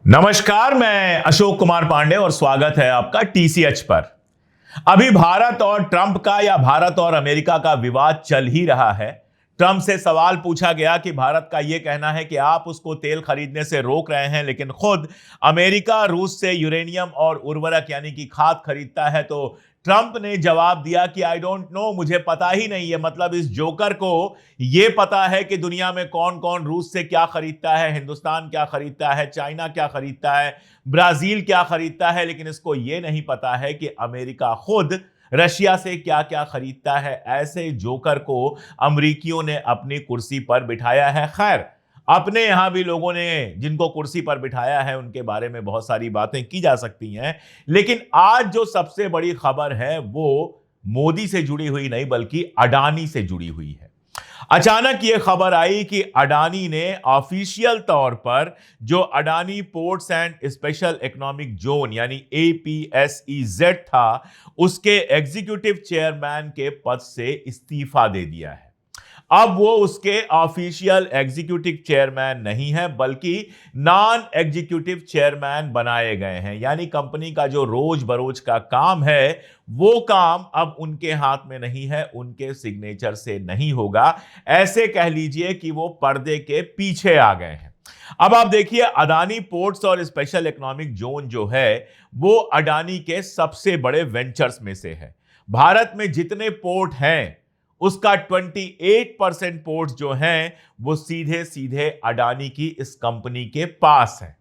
नमस्कार, मैं अशोक कुमार पांडे और स्वागत है आपका टीसीएच पर। अभी भारत और ट्रंप का या भारत और अमेरिका का विवाद चल ही रहा है। ट्रंप से सवाल पूछा गया कि भारत का यह कहना है कि आप उसको तेल खरीदने से रोक रहे हैं, लेकिन खुद अमेरिका रूस से यूरेनियम और उर्वरक यानी कि खाद खरीदता है। तो ट्रंप ने जवाब दिया कि आई डोंट नो, मुझे पता ही नहीं है। मतलब इस जोकर को यह पता है कि दुनिया में कौन कौन रूस से क्या खरीदता है, हिंदुस्तान क्या खरीदता है, चाइना क्या खरीदता है, ब्राजील क्या खरीदता है, लेकिन इसको यह नहीं पता है कि अमेरिका खुद रशिया से क्या क्या खरीदता है। ऐसे जोकर को अमरीकियों ने अपनी कुर्सी पर बिठाया है। खैर, अपने यहां भी लोगों ने जिनको कुर्सी पर बिठाया है उनके बारे में बहुत सारी बातें की जा सकती हैं, लेकिन आज जो सबसे बड़ी खबर है वो मोदी से जुड़ी हुई नहीं बल्कि अडानी से जुड़ी हुई है। अचानक यह खबर आई कि अडानी ने ऑफिशियल तौर पर जो Adani ports and special economic zone यानी APSEZ था, उसके एग्जीक्यूटिव चेयरमैन के पद से इस्तीफा दे दिया है। अब वो उसके ऑफिशियल एग्जीक्यूटिव चेयरमैन नहीं है बल्कि नॉन एग्जीक्यूटिव चेयरमैन बनाए गए हैं। यानी कंपनी का जो रोज बरोज का काम है वो काम अब उनके हाथ में नहीं है, उनके सिग्नेचर से नहीं होगा। ऐसे कह लीजिए कि वो पर्दे के पीछे आ गए हैं। अब आप देखिए, अडानी पोर्ट्स और स्पेशल इकोनॉमिक जोन जो है वो अडानी के सबसे बड़े वेंचर्स में से है। भारत में जितने पोर्ट हैं उसका 28% पोर्ट्स जो हैं वो सीधे सीधे अडानी की इस कंपनी के पास है।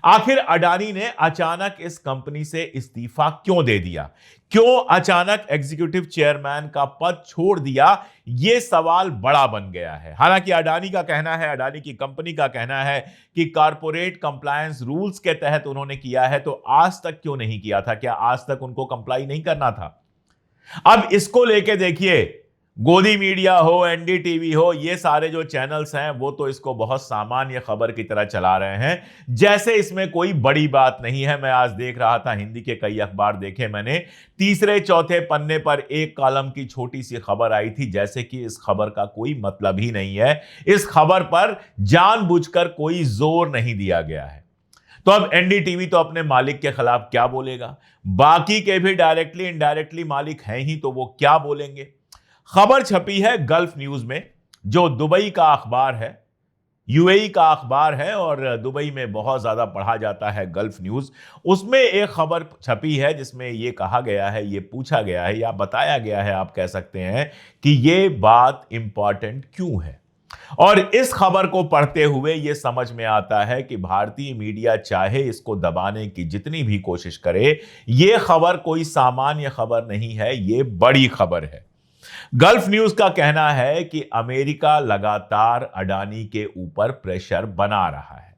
आखिर अडानी ने अचानक इस कंपनी से इस्तीफा क्यों दे दिया? क्यों अचानक एग्जीक्यूटिव चेयरमैन का पद छोड़ दिया? यह सवाल बड़ा बन गया है। हालांकि अडानी का कहना है, अडानी की कंपनी का कहना है कि कारपोरेट कंप्लायंस रूल्स के तहत उन्होंने किया है। तो आज तक क्यों नहीं किया था? क्या आज तक उनको कंप्लाई नहीं करना था? अब इसको लेके देखिए, गोदी मीडिया हो, एनडीटीवी हो, ये सारे जो चैनल्स हैं वो तो इसको बहुत सामान्य खबर की तरह चला रहे हैं, जैसे इसमें कोई बड़ी बात नहीं है। मैं आज देख रहा था, हिंदी के कई अखबार देखे मैंने, तीसरे चौथे पन्ने पर एक कॉलम की छोटी सी खबर आई थी, जैसे कि इस खबर का कोई मतलब ही नहीं है। इस खबर पर जानबूझकर कोई जोर नहीं दिया गया है। तो अब एनडीटीवी तो अपने मालिक के खिलाफ क्या बोलेगा? बाकी के भी डायरेक्टली इनडायरेक्टली मालिक हैं ही, तो वो क्या बोलेंगे? खबर छपी है गल्फ न्यूज में, जो दुबई का अखबार है, यूएई का अखबार है और दुबई में बहुत ज्यादा पढ़ा जाता है गल्फ न्यूज। उसमें एक खबर छपी है जिसमें यह कहा गया है, यह पूछा गया है या बताया गया है, आप कह सकते हैं कि यह बात इंपॉर्टेंट क्यों है। और इस खबर को पढ़ते हुए यह समझ में आता है कि भारतीय मीडिया चाहे इसको दबाने की जितनी भी कोशिश करे, यह खबर कोई सामान्य खबर नहीं है, यह बड़ी खबर है। गल्फ न्यूज का कहना है कि अमेरिका लगातार अडानी के ऊपर प्रेशर बना रहा है।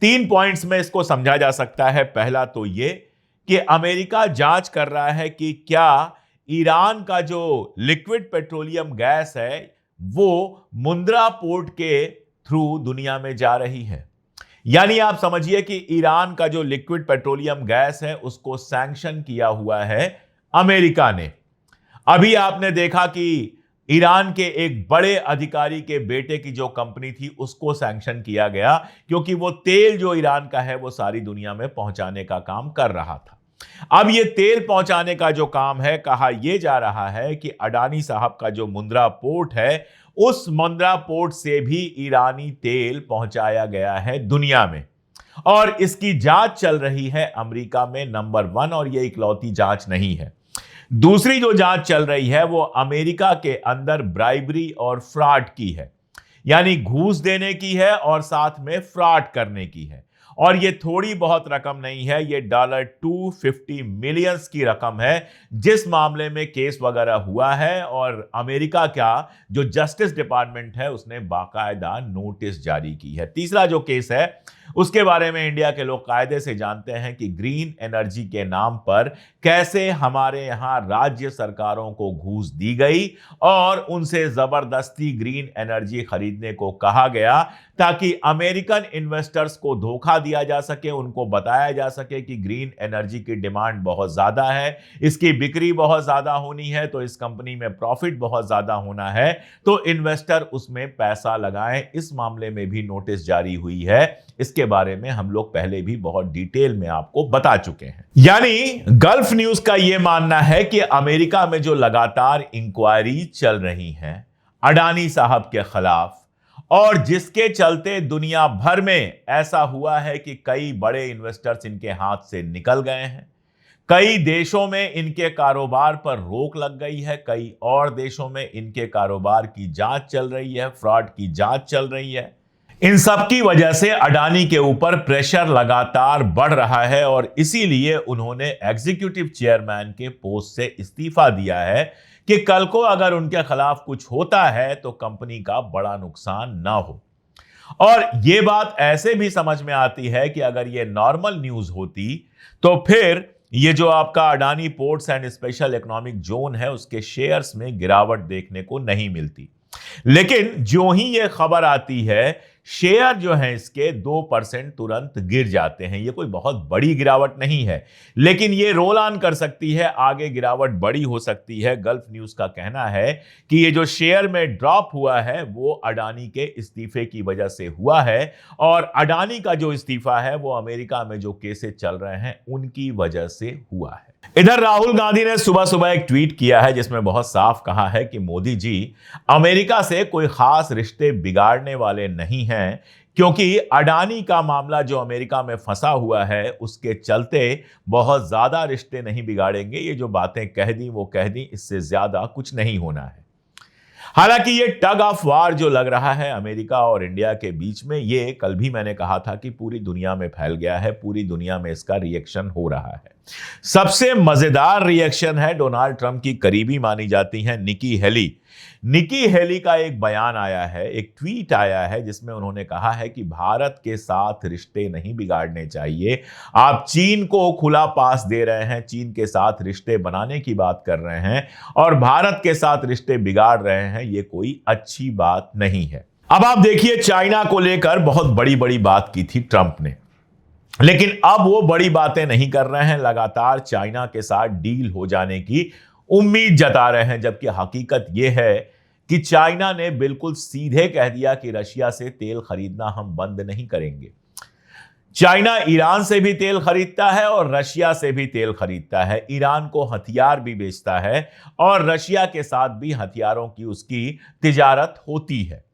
3 पॉइंट्स में इसको समझा जा सकता है। पहला तो यह कि अमेरिका जांच कर रहा है कि क्या ईरान का जो लिक्विड पेट्रोलियम गैस है वो मुंद्रा पोर्ट के थ्रू दुनिया में जा रही है। यानी आप समझिए कि ईरान का जो लिक्विड पेट्रोलियम गैस है उसको सैंक्शन किया हुआ है अमेरिका ने। अभी आपने देखा कि ईरान के एक बड़े अधिकारी के बेटे की जो कंपनी थी उसको सैंक्शन किया गया, क्योंकि वो तेल जो ईरान का है वो सारी दुनिया में पहुंचाने का काम कर रहा था। अब ये तेल पहुंचाने का जो काम है, कहा यह जा रहा है कि अडानी साहब का जो मुंद्रा पोर्ट है, उस मुंद्रा पोर्ट से भी ईरानी तेल पहुंचाया गया है दुनिया में, और इसकी जांच चल रही है अमेरिका में नंबर 1। और यह इकलौती जांच नहीं है। दूसरी जो जांच चल रही है वो अमेरिका के अंदर ब्राइबरी और फ्रॉड की है, यानी घूस देने की है और साथ में फ्रॉड करने की है। और ये थोड़ी बहुत रकम नहीं है, ये $250 मिलियंस की रकम है जिस मामले में केस वगैरह हुआ है। और अमेरिका का जो जस्टिस डिपार्टमेंट है उसने बाकायदा नोटिस जारी की है। तीसरा जो केस है उसके बारे में इंडिया के लोग कायदे से जानते हैं कि ग्रीन एनर्जी के नाम पर कैसे हमारे यहां राज्य सरकारों को घूस दी गई और उनसे जबरदस्ती ग्रीन एनर्जी खरीदने को कहा गया, ताकि अमेरिकन इन्वेस्टर्स को धोखा दिया जा सके, उनको बताया जा सके कि ग्रीन एनर्जी की डिमांड बहुत ज्यादा है, इसकी बिक्री बहुत ज्यादा होनी है, तो इस कंपनी में प्रॉफिट बहुत ज्यादा होना है, तो इन्वेस्टर उसमें पैसा लगाएं। इस मामले में भी नोटिस जारी हुई है। इसके बारे में हम लोग पहले भी बहुत डिटेल में आपको बता चुके हैं। यानी गल्फ न्यूज का यह मानना है कि अमेरिका में जो लगातार इंक्वायरी चल रही है अडानी साहब के खिलाफ, और जिसके चलते दुनिया भर में ऐसा हुआ है कि कई बड़े इन्वेस्टर्स इनके हाथ से निकल गए हैं, कई देशों में इनके कारोबार पर रोक लग गई है, कई और देशों में इनके कारोबार की जांच चल रही है, फ्रॉड की जांच चल रही है। इन सब की वजह से अडानी के ऊपर प्रेशर लगातार बढ़ रहा है और इसीलिए उन्होंने एग्जीक्यूटिव चेयरमैन के पोस्ट से इस्तीफा दिया है कि कल को अगर उनके खिलाफ कुछ होता है तो कंपनी का बड़ा नुकसान ना हो। और यह बात ऐसे भी समझ में आती है कि अगर यह नॉर्मल न्यूज होती तो फिर ये जो आपका Adani ports and special economic zone है उसके शेयर्स में गिरावट देखने को नहीं मिलती। लेकिन जो ही यह खबर आती है, शेयर जो है इसके 2% तुरंत गिर जाते हैं। ये कोई बहुत बड़ी गिरावट नहीं है, लेकिन ये रोल ऑन कर सकती है, आगे गिरावट बड़ी हो सकती है। गल्फ न्यूज का कहना है कि ये जो शेयर में ड्रॉप हुआ है वो अडानी के इस्तीफे की वजह से हुआ है, और अडानी का जो इस्तीफा है वो अमेरिका में जो केसेस चल रहे हैं उनकी वजह से हुआ है। इधर राहुल गांधी ने सुबह सुबह एक ट्वीट किया है जिसमें बहुत साफ कहा है कि मोदी जी अमेरिका से कोई खास रिश्ते बिगाड़ने वाले नहीं हैं, क्योंकि अडानी का मामला जो अमेरिका में फंसा हुआ है उसके चलते बहुत ज्यादा रिश्ते नहीं बिगाड़ेंगे। ये जो बातें कह दी वो कह दी, इससे ज्यादा कुछ नहीं होना है। हालांकि ये टग ऑफ वार जो लग रहा है अमेरिका और इंडिया के बीच में, ये कल भी मैंने कहा था कि पूरी दुनिया में फैल गया है, पूरी दुनिया में इसका रिएक्शन हो रहा है। सबसे मजेदार रिएक्शन है डोनाल्ड ट्रंप की करीबी मानी जाती हैं निकी हेली। निकी हेली का एक बयान आया है, एक ट्वीट आया है जिसमें उन्होंने कहा है कि भारत के साथ रिश्ते नहीं बिगाड़ने चाहिए। आप चीन को खुला पास दे रहे हैं, चीन के साथ रिश्ते बनाने की बात कर रहे हैं और भारत के साथ रिश्ते बिगाड़ रहे हैं, ये कोई अच्छी बात नहीं है। अब आप देखिए, चाइना को लेकर बहुत बड़ी बड़ी बात की थी ट्रंप ने, लेकिन अब वो बड़ी बातें नहीं कर रहे हैं, लगातार चाइना के साथ डील हो जाने की उम्मीद जता रहे हैं। जबकि हकीकत यह है कि चाइना ने बिल्कुल सीधे कह दिया कि रशिया से तेल खरीदना हम बंद नहीं करेंगे। चाइना ईरान से भी तेल खरीदता है और रशिया से भी तेल खरीदता है, ईरान को हथियार भी बेचता है और रशिया के साथ भी हथियारों की उसकी तिजारत होती है।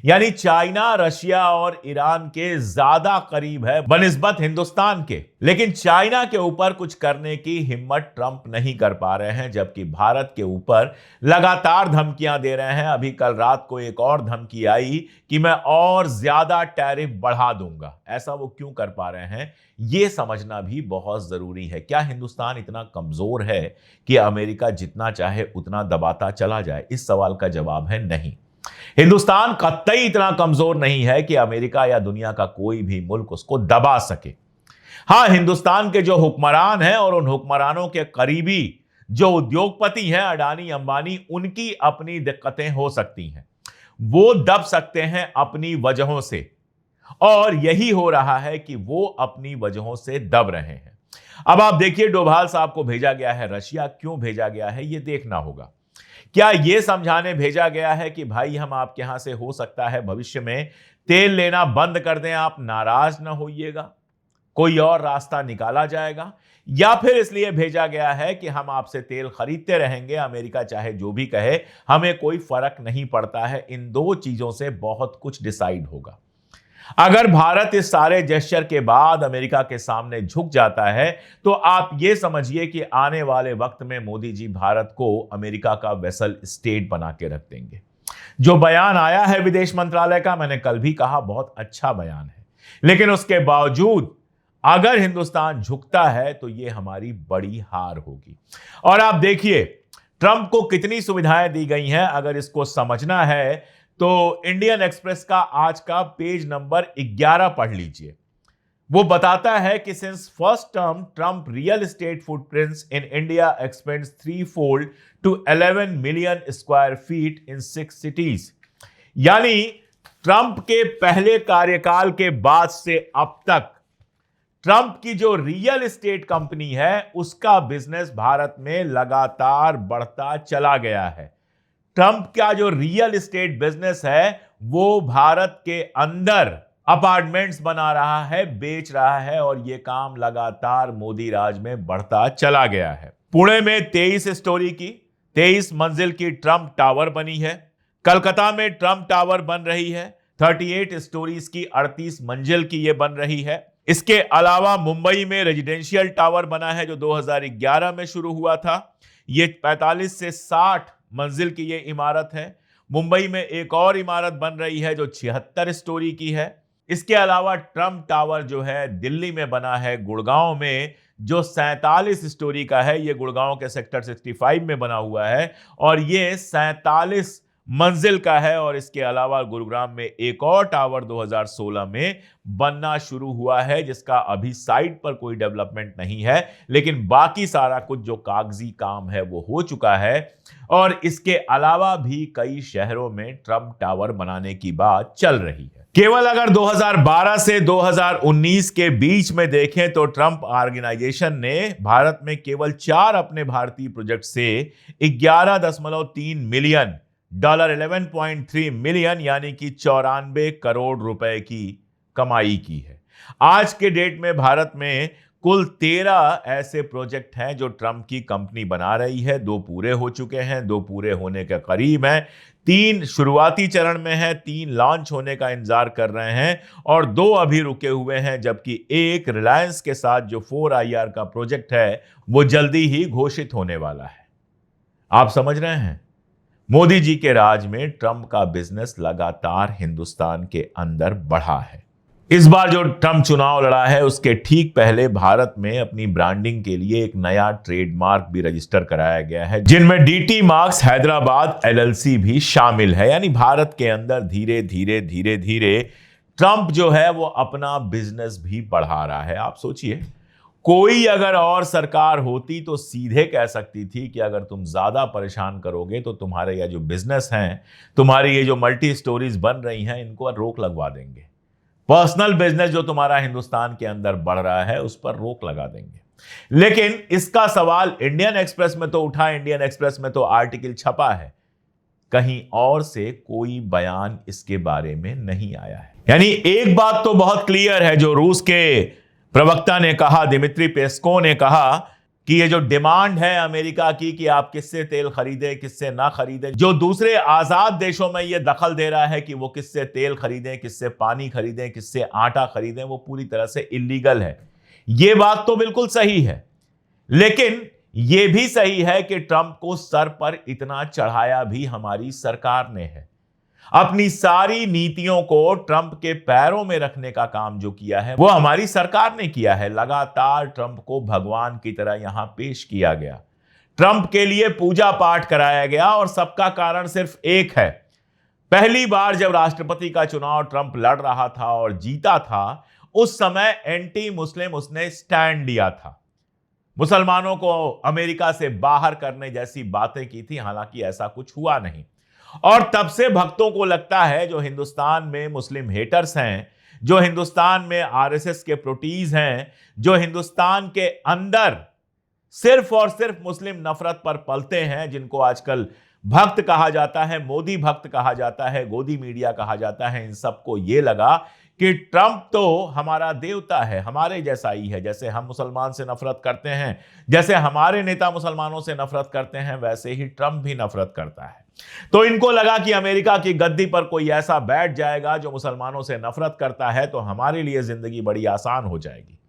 यानी चाइना रशिया और ईरान के ज्यादा करीब है बनिस्बत हिंदुस्तान के। लेकिन चाइना के ऊपर कुछ करने की हिम्मत ट्रंप नहीं कर पा रहे हैं, जबकि भारत के ऊपर लगातार धमकियां दे रहे हैं। अभी कल रात को एक और धमकी आई कि मैं और ज्यादा टैरिफ बढ़ा दूंगा। ऐसा वो क्यों कर पा रहे हैं, यह समझना भी बहुत जरूरी है। क्या हिंदुस्तान इतना कमजोर है कि अमेरिका जितना चाहे उतना दबाता चला जाए? इस सवाल का जवाब है नहीं। हिंदुस्तान कतई इतना कमजोर नहीं है कि अमेरिका या दुनिया का कोई भी मुल्क उसको दबा सके। हां, हिंदुस्तान के जो हुक्मरान हैं और उन हुक्मरानों के करीबी जो उद्योगपति हैं, अडानी अंबानी, उनकी अपनी दिक्कतें हो सकती हैं, वो दब सकते हैं अपनी वजहों से, और यही हो रहा है कि वो अपनी वजहों से दब रहे हैं। अब आप देखिए, डोभाल साहब को भेजा गया है रशिया। क्यों भेजा गया है ये देखना होगा। क्या यह समझाने भेजा गया है कि भाई हम आपके यहां से हो सकता है भविष्य में तेल लेना बंद कर दें, आप नाराज ना होइएगा, कोई और रास्ता निकाला जाएगा? या फिर इसलिए भेजा गया है कि हम आपसे तेल खरीदते रहेंगे, अमेरिका चाहे जो भी कहे, हमें कोई फर्क नहीं पड़ता है? इन दो चीजों से बहुत कुछ डिसाइड होगा। अगर भारत इस सारे जेस्चर के बाद अमेरिका के सामने झुक जाता है तो आप यह समझिए कि आने वाले वक्त में मोदी जी भारत को अमेरिका का वेसल स्टेट बना के रख देंगे। जो बयान आया है विदेश मंत्रालय का, मैंने कल भी कहा, बहुत अच्छा बयान है, लेकिन उसके बावजूद अगर हिंदुस्तान झुकता है तो यह हमारी बड़ी हार होगी। और आप देखिए, ट्रंप को कितनी सुविधाएं दी गई हैं। अगर इसको समझना है तो इंडियन एक्सप्रेस का आज का पेज नंबर 11 पढ़ लीजिए। वो बताता है कि since first term Trump real estate footprints in India expends 3-fold to 11 million square feet in 6 cities। यानी ट्रंप के पहले कार्यकाल के बाद से अब तक ट्रंप की जो रियल एस्टेट कंपनी है उसका बिजनेस भारत में लगातार बढ़ता चला गया है। ट्रंप का जो रियल एस्टेट बिजनेस है वो भारत के अंदर अपार्टमेंट्स बना रहा है, बेच रहा है, और यह काम लगातार मोदी राज में बढ़ता चला गया है। पुणे में 23 स्टोरी की 23 मंजिल की ट्रंप टावर बनी है। कलकत्ता में ट्रंप टावर बन रही है, 38 स्टोरीज की 38 मंजिल की यह बन रही है। इसके अलावा मुंबई में रेजिडेंशियल टावर बना है जो 2011 में शुरू हुआ था। यह 45 से 60 मंजिल की यह इमारत है। मुंबई में एक और इमारत बन रही है जो 76 स्टोरी की है। इसके अलावा ट्रंप टावर जो है दिल्ली में बना है, गुड़गांव में, जो 47 स्टोरी का है। यह गुड़गांव के सेक्टर 65 में बना हुआ है और यह 47 मंजिल का है। और इसके अलावा गुरुग्राम में एक और टावर 2016 में बनना शुरू हुआ है जिसका अभी साइट पर कोई डेवलपमेंट नहीं है, लेकिन बाकी सारा कुछ जो कागजी काम है वो हो चुका है। और इसके अलावा भी कई शहरों में ट्रंप टावर बनाने की बात चल रही है। केवल अगर 2012 से 2019 के बीच में देखें तो ट्रंप ऑर्गेनाइजेशन ने भारत में केवल 4 अपने भारतीय प्रोजेक्ट से 11.3 मिलियन डॉलर, 11.3 मिलियन यानी कि 94 करोड़ रुपए की कमाई की है। आज के डेट में भारत में कुल 13 ऐसे प्रोजेक्ट हैं जो ट्रंप की कंपनी बना रही है। 2 पूरे हो चुके हैं, 2 पूरे होने के करीब हैं, 3 शुरुआती चरण में है, 3 लॉन्च होने का इंतजार कर रहे हैं और 2 अभी रुके हुए हैं। जबकि एक रिलायंस के साथ जो 4IR का प्रोजेक्ट है वो जल्दी ही घोषित होने वाला है। आप समझ रहे हैं, मोदी जी के राज में ट्रंप का बिजनेस लगातार हिंदुस्तान के अंदर बढ़ा है। इस बार जो ट्रंप चुनाव लड़ा है उसके ठीक पहले भारत में अपनी ब्रांडिंग के लिए एक नया ट्रेडमार्क भी रजिस्टर कराया गया है, जिनमें डीटी मार्क्स हैदराबाद LLC भी शामिल है। यानी भारत के अंदर धीरे धीरे धीरे धीरे ट्रंप जो है वो अपना बिजनेस भी बढ़ा रहा है। आप सोचिए, कोई अगर और सरकार होती तो सीधे कह सकती थी कि अगर तुम ज्यादा परेशान करोगे तो तुम्हारे ये जो बिजनेस हैं, तुम्हारी ये जो मल्टी स्टोरीज बन रही हैं, इनको रोक लगवा देंगे। पर्सनल बिजनेस जो तुम्हारा हिंदुस्तान के अंदर बढ़ रहा है उस पर रोक लगा देंगे। लेकिन इसका सवाल इंडियन एक्सप्रेस में तो उठा, इंडियन एक्सप्रेस में तो आर्टिकल छपा है, कहीं और से कोई बयान इसके बारे में नहीं आया है। यानी एक बात तो बहुत क्लियर है, जो रूस के प्रवक्ता ने कहा, दिमित्री पेस्को ने कहा कि ये जो डिमांड है अमेरिका की कि आप किससे तेल खरीदें किससे ना खरीदें, जो दूसरे आजाद देशों में ये दखल दे रहा है कि वो किससे तेल खरीदें, किससे पानी खरीदें, किससे आटा खरीदें, वो पूरी तरह से इलीगल है। ये बात तो बिल्कुल सही है, लेकिन ये भी सही है कि ट्रंप को सर पर इतना चढ़ाया भी हमारी सरकार ने है। अपनी सारी नीतियों को ट्रंप के पैरों में रखने का काम जो किया है वो हमारी सरकार ने किया है। लगातार ट्रंप को भगवान की तरह यहां पेश किया गया, ट्रंप के लिए पूजा पाठ कराया गया और सबका कारण सिर्फ एक है। पहली बार जब राष्ट्रपति का चुनाव ट्रंप लड़ रहा था और जीता था, उस समय एंटी मुस्लिम उसने स्टैंड लिया था, मुसलमानों को अमेरिका से बाहर करने जैसी बातें की थी। हालांकि ऐसा कुछ हुआ नहीं और तब से भक्तों को लगता है जो हिंदुस्तान में मुस्लिम हेटर्स हैं, जो हिंदुस्तान में RSS के प्रोटीज हैं, जो हिंदुस्तान के अंदर सिर्फ और सिर्फ मुस्लिम नफरत पर पलते हैं, जिनको आजकल भक्त कहा जाता है, मोदी भक्त कहा जाता है, गोदी मीडिया कहा जाता है, इन सबको यह लगा कि ट्रंप तो हमारा देवता है, हमारे जैसा ही है। जैसे हम मुसलमान से नफरत करते हैं, जैसे हमारे नेता मुसलमानों से नफरत करते हैं, वैसे ही ट्रंप भी नफरत करता है। तो इनको लगा कि अमेरिका की गद्दी पर कोई ऐसा बैठ जाएगा जो मुसलमानों से नफरत करता है, तो हमारे लिए जिंदगी बड़ी आसान हो जाएगी।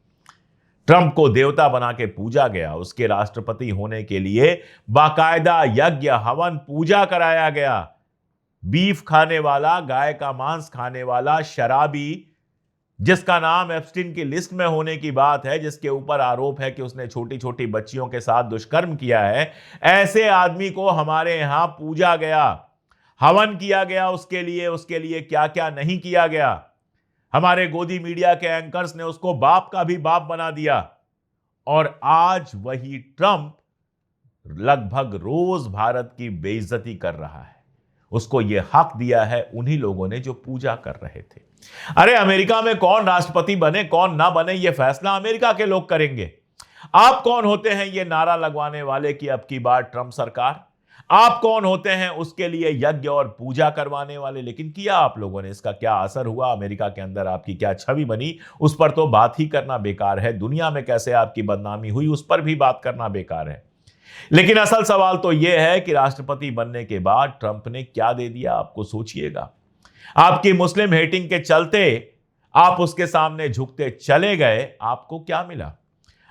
ट्रंप को देवता बना के पूजा गया, उसके राष्ट्रपति होने के लिए बाकायदा यज्ञ हवन पूजा कराया गया। बीफ खाने वाला, गाय का मांस खाने वाला, शराबी, जिसका नाम एप्स्टीन की लिस्ट में होने की बात है, जिसके ऊपर आरोप है कि उसने छोटी छोटी बच्चियों के साथ दुष्कर्म किया है, ऐसे आदमी को हमारे यहां पूजा गया, हवन किया गया। उसके लिए क्या क्या नहीं किया गया। हमारे गोदी मीडिया के एंकर्स ने उसको बाप का भी बाप बना दिया। और आज वही ट्रंप लगभग रोज भारत की बेइज्जती कर रहा है। उसको ये हक दिया है उन्हीं लोगों ने जो पूजा कर रहे थे। अरे अमेरिका में कौन राष्ट्रपति बने कौन ना बने यह फैसला अमेरिका के लोग करेंगे। आप कौन होते हैं ये नारा लगवाने वाले कि अब की बार ट्रंप सरकार? आप कौन होते हैं उसके लिए यज्ञ और पूजा करवाने वाले? लेकिन किया आप लोगों ने, इसका क्या असर हुआ, अमेरिका के अंदर आपकी क्या छवि बनी, उस पर तो बात ही करना बेकार है। दुनिया में कैसे आपकी बदनामी हुई उस पर भी बात करना बेकार है। लेकिन असल सवाल तो यह है कि राष्ट्रपति बनने के बाद ट्रंप ने क्या दे दिया आपको, सोचिएगा। आपकी मुस्लिम हेटिंग के चलते आप उसके सामने झुकते चले गए, आपको क्या मिला?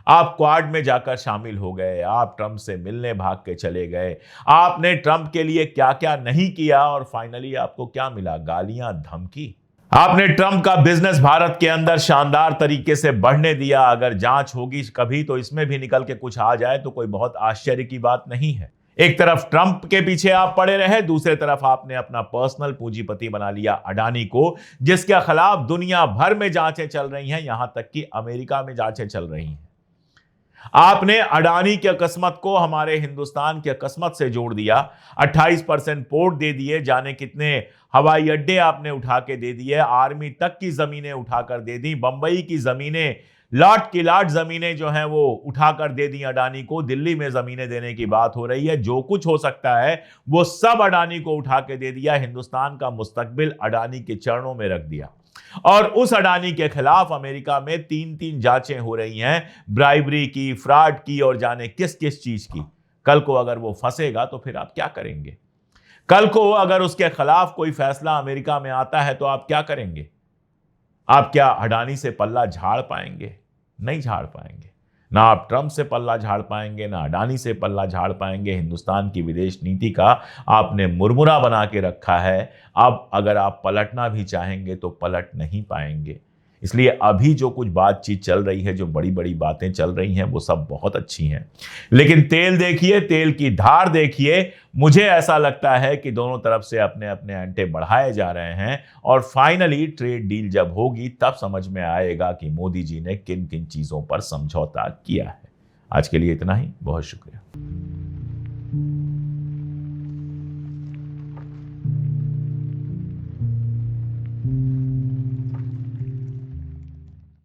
आप क्वाड में जाकर शामिल हो गए, आप ट्रंप से मिलने भाग के चले गए, आपने ट्रंप के लिए क्या क्या नहीं किया और फाइनली आपको क्या मिला? गालियां, धमकी। आपने ट्रंप का बिजनेस भारत के अंदर शानदार तरीके से बढ़ने दिया। अगर जांच होगी कभी तो इसमें भी निकल के कुछ आ जाए तो कोई बहुत आश्चर्य की बात नहीं है। एक तरफ ट्रंप के पीछे आप पड़े रहे, दूसरे तरफ आपने अपना पर्सनल पूंजीपति बना लिया अडानी को, जिसके खिलाफ दुनिया भर में जांचें चल रही हैं, यहां तक कि अमेरिका में जांचें चल रही हैं। आपने अडानी की किस्मत को हमारे हिंदुस्तान की किस्मत से जोड़ दिया। 28% पोर्ट दे दिए, जाने कितने हवाई अड्डे आपने उठा के दे दिए, आर्मी तक की जमीनें उठाकर दे दी, बंबई की जमीनें, लाट की लाट जमीनें जो हैं वो उठाकर दे दी अडानी को। दिल्ली में जमीनें देने की बात हो रही है, जो कुछ हो सकता है वो सब अडानी को उठा के दे दिया। हिंदुस्तान का मुस्तकबिल अडानी के चरणों में रख दिया और उस अडानी के खिलाफ अमेरिका में 3-3 जांचें हो रही हैं, ब्राइबरी की, फ्रॉड की और जाने किस किस चीज की। कल को अगर वो फंसेगा तो फिर आप क्या करेंगे? कल को अगर उसके खिलाफ कोई फैसला अमेरिका में आता है तो आप क्या करेंगे? आप क्या अडानी से पल्ला झाड़ पाएंगे? नहीं झाड़ पाएंगे। ना आप ट्रंप से पल्ला झाड़ पाएंगे, ना अडानी से पल्ला झाड़ पाएंगे। हिंदुस्तान की विदेश नीति का आपने मुरमुरा बना के रखा है। अब अगर आप पलटना भी चाहेंगे तो पलट नहीं पाएंगे। इसलिए अभी जो कुछ बातचीत चल रही है, जो बड़ी बड़ी बातें चल रही हैं, वो सब बहुत अच्छी हैं, लेकिन तेल देखिए, तेल की धार देखिए। मुझे ऐसा लगता है कि दोनों तरफ से अपने अपने अंटे बढ़ाए जा रहे हैं और फाइनली ट्रेड डील जब होगी तब समझ में आएगा कि मोदी जी ने किन किन चीजों पर समझौता किया है। आज के लिए इतना ही, बहुत शुक्रिया।